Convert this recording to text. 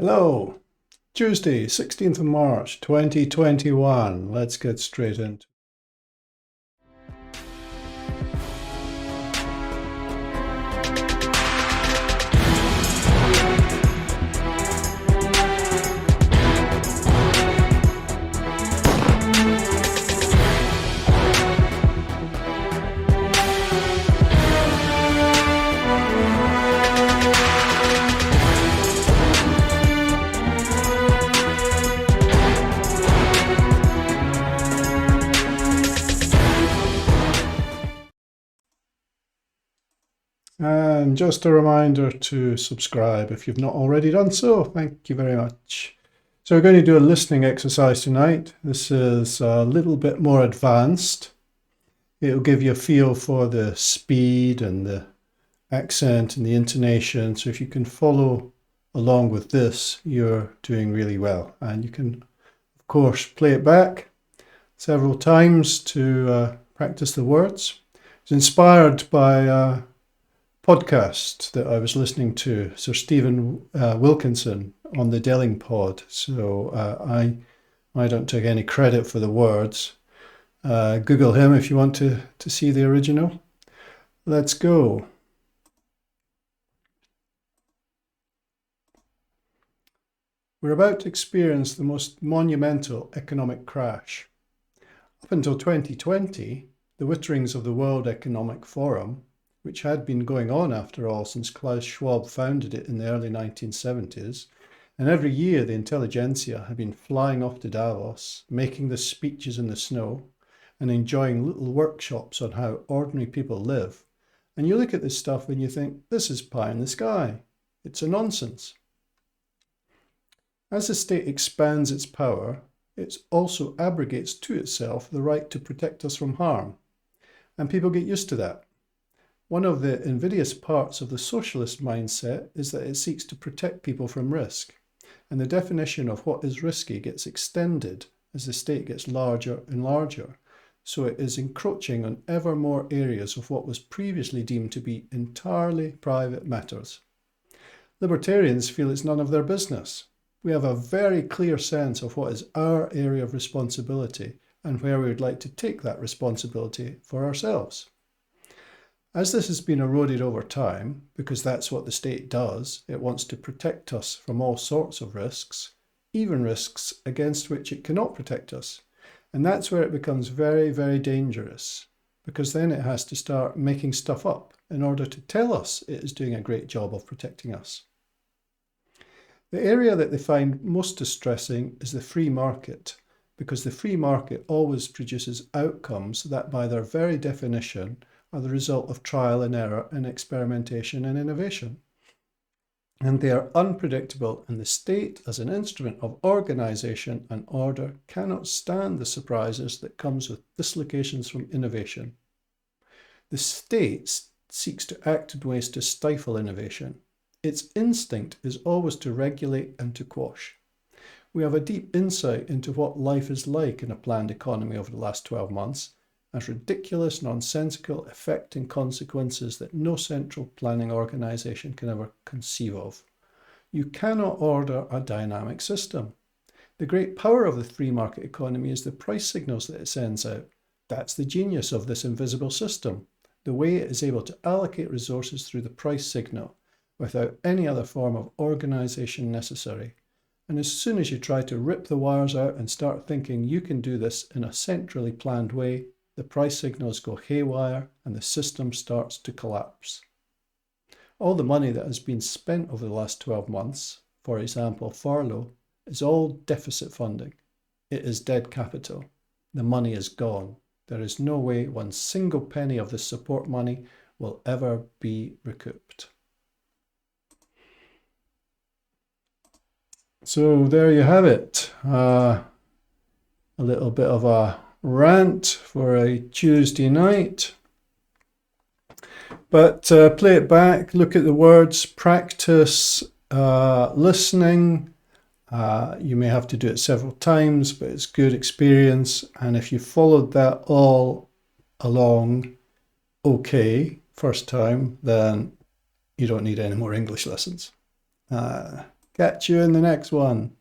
Hello, Tuesday, 16th of March, 2021. Let's get straight into it. And just a reminder to subscribe if you've not already done so. Thank you very much. So we're going to do a listening exercise tonight. This is a little bit more advanced. It'll give you a feel for the speed and the accent and the intonation. So if you can follow along with this, you're doing really well. And you can, of course, play it back several times to practice the words. It's inspired by podcast that I was listening to, Sir Stephen Wilkinson on the Delling Pod. So I don't take any credit for the words. Google him if you want to see the original. Let's go. We're about to experience the most monumental economic crash. Up until 2020, the Witterings of the World Economic Forum, which had been going on after all since Klaus Schwab founded it in the early 1970s, and every year the intelligentsia had been flying off to Davos, making the speeches in the snow, and enjoying little workshops on how ordinary people live. And you look at this stuff and you think, this is pie in the sky. It's a nonsense. As the state expands its power, it also abrogates to itself the right to protect us from harm. And people get used to that. One of the invidious parts of the socialist mindset is that it seeks to protect people from risk, and the definition of what is risky gets extended as the state gets larger and larger, so it is encroaching on ever more areas of what was previously deemed to be entirely private matters. Libertarians feel it's none of their business. We have a very clear sense of what is our area of responsibility and where we would like to take that responsibility for ourselves. As this has been eroded over time, because that's what the state does, it wants to protect us from all sorts of risks, even risks against which it cannot protect us. And that's where it becomes very, very dangerous, because then it has to start making stuff up in order to tell us it is doing a great job of protecting us. The area that they find most distressing is the free market, because the free market always produces outcomes that by their very definition are the result of trial and error and experimentation and innovation. And they are unpredictable, and the state as an instrument of organisation and order cannot stand the surprises that comes with dislocations from innovation. The state seeks to act in ways to stifle innovation. Its instinct is always to regulate and to quash. We have a deep insight into what life is like in a planned economy over the last 12 months, as ridiculous, nonsensical, affecting consequences that no central planning organisation can ever conceive of. You cannot order a dynamic system. The great power of the free market economy is the price signals that it sends out. That's the genius of this invisible system, the way it is able to allocate resources through the price signal without any other form of organisation necessary. And as soon as you try to rip the wires out and start thinking you can do this in a centrally planned way, the price signals go haywire and the system starts to collapse. All the money that has been spent over the last 12 months, for example, furlough, is all deficit funding. It is dead capital. The money is gone. There is no way one single penny of the support money will ever be recouped. So there you have it. A little bit of a rant for a Tuesday night. But play it back, look at the words, practice listening. You may have to do it several times, but it's good experience. And if you followed that all along okay first time, then you don't need any more English lessons. Catch you in the next one.